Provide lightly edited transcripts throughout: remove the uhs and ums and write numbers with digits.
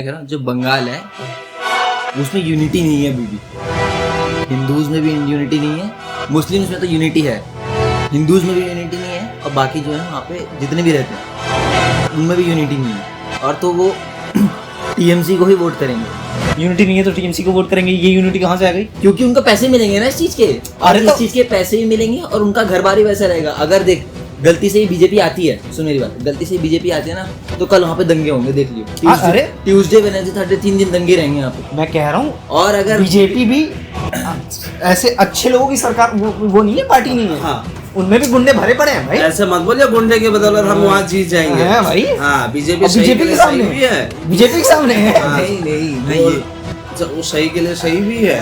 जो बंगाल है उसमें यूनिटी नहीं है अभी भी। हिंदूज में भी यूनिटी नहीं है, मुस्लिम्स में तो यूनिटी है, हिंदूज में भी यूनिटी नहीं है, और बाकी जो है वहाँ पे जितने भी रहते हैं उनमें भी यूनिटी नहीं है। और तो वो टीएमसी को ही वोट करेंगे। यूनिटी नहीं है तो टीएमसी को वोट करेंगे। ये यूनिटी कहाँ से आ गई? क्योंकि उनको पैसे मिलेंगे ना इस चीज के। अरे इस तो चीज के पैसे भी मिलेंगे और उनका घर बार ही वैसा रहेगा। अगर देख गलती से ही बीजेपी आती है, सुन मेरी बात, गलती से ही बीजेपी आती है ना तो कल वहाँ पे दंगे होंगे, देख लियो। अरे ट्यूसडे वेडनेसडे थर्सडे 3 दिन दंगे रहेंगे यहाँ पे। मैं कह रहा हूँ, और अगर बीजेपी भी ऐसे अच्छे लोगों की सरकार वो नहीं है, पार्टी नहीं है। हाँ, उनमें भी गुंडे भरे पड़े हैं भाई। ऐसे मत बोलिए गुंडे के बदौलत हम वहाँ जीत जाएंगे। है भाई। हाँ, बीजेपी बीजेपी के सामने भी है, बीजेपी के सामने है। नहीं नहीं नहीं, वो सही के लिए सही भी है,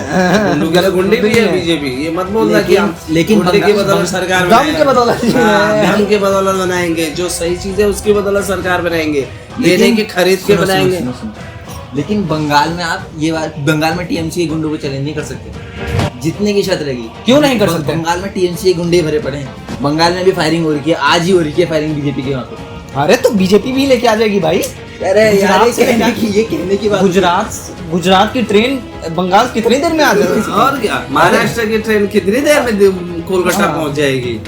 गुंडों के लिए गुंडे भी है बीजेपी। ये मत बोलना कि हम लेकिन गुंडे के बदौलत सरकार दम के बदौलत दम के बदौलत बनाएंगे। जो सही चीज है उसकी बदौलत सरकार बनाएंगे, ये नहीं कि खरीद के बनाएंगे। लेकिन बंगाल में आप ये बात, बंगाल में टीएमसी के गुंडों को चैलेंज नहीं कर सकते जितने की शर्त लगी। क्यों नहीं कर सकते? बंगाल में टीएमसी के गुंडे भरे पड़े हैं। बंगाल में भी फायरिंग हो रही है, आज ही हो रही है फायरिंग बीजेपी के वहाँ पे। अरे तो बीजेपी भी लेके आ जाएगी भाई। अरे यार गुजरात ये कहने की बात। गुजरात की ट्रेन बंगाल कितनी देर में आ जाएगी? और क्या, महाराष्ट्र की ट्रेन कितनी देर में कोलकाता पहुंच जाएगी?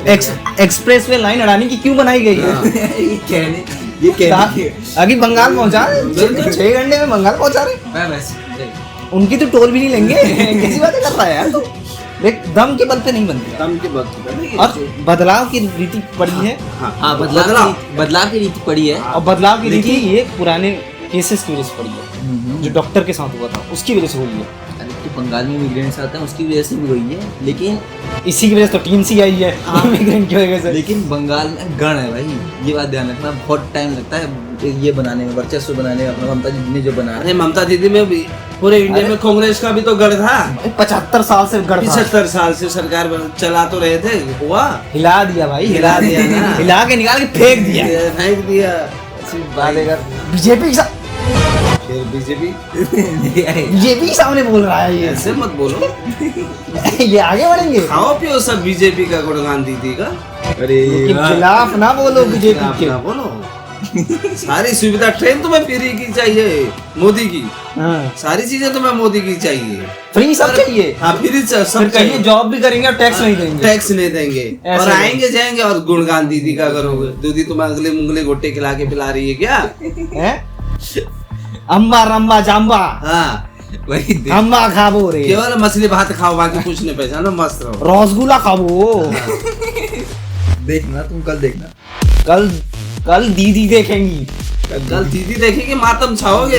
एक्सप्रेसवे लाइन अडानी की क्यों बनाई गई है? ये कहने अभी बंगाल पहुंचा 6 घंटे में बंगाल पहुंचा रहे। उनकी तो टोल भी नहीं लेंगे। कैसी बातें कर रहा है यार तू? देख, दम के बल पे नहीं बनती दम के बदौलत और बदलाव की रीति पड़ी है। हाँ, बदलाव की रीति पड़ी है। और बदलाव की रीति ये पुराने केसेस की वजह से पड़ी है, जो डॉक्टर के साथ हुआ था उसकी वजह से हुई है। अरे तो बंगाल में इमिग्रेंट्स आते हैं उसकी वजह से भी हुई है, लेकिन इसी की वजह से तो टीएमसी आई है, इमिग्रेंट की वजह से। लेकिन बंगाल में गण है भाई, ये बात ध्यान रखना। बहुत टाइम लगता है ये बनाने में, वर्चस्व बनाने में। अपना ममता दीदी ने जो बनाया, अरे ममता दीदी में भी पूरे इंडिया में कांग्रेस का भी तो गढ़ था। 75 साल से गढ़ था। 75 साल से सरकार चला तो रहे थे, हुआ हिला दिया भाई, हिला दिया ना। हिला के निकाल के फेंक दिया। फेंक दिया। बीजेपी के साथ, फिर बीजेपी बीजेपी के सामने बोल रहा है ये। ऐसे मत बोलो, ये आगे बढ़ेंगे। खाओ पियो सब बीजेपी का गुणगान दीदी का। अरे लेकिन खिलाफ ना बोलो बीजेपी के। ना बोलो। सारी सुविधा, ट्रेन तुम्हें फ्री की चाहिए मोदी की, हाँ। सारी चीजें तुम्हें मोदी की चाहिए, फ्री सब चाहिए। हाँ फ्री सब फिर कहिए चाहिए। जॉब भी करेंगे और टैक्स नहीं देंगे। टैक्स नहीं देंगे ऐसे और आएंगे जाएंगे और गुणगान दीदी का करोगे। दीदी तुम्हें अगले मुंगले गोटे खिला के पिला रही है क्या? हैं? अम्बा रम्बा जाम्बा, हाँ वही देख। अम्बा खाबो रे, केवल मछली भात खाओ, बाकी कुछ नहीं पहचानो, मस्त रहो। रसगुल्ला खाबो। देखना तुम, कल देखना। कल दीदी देखेंगी। कल दीदी देखेगी, मातम छाओगे।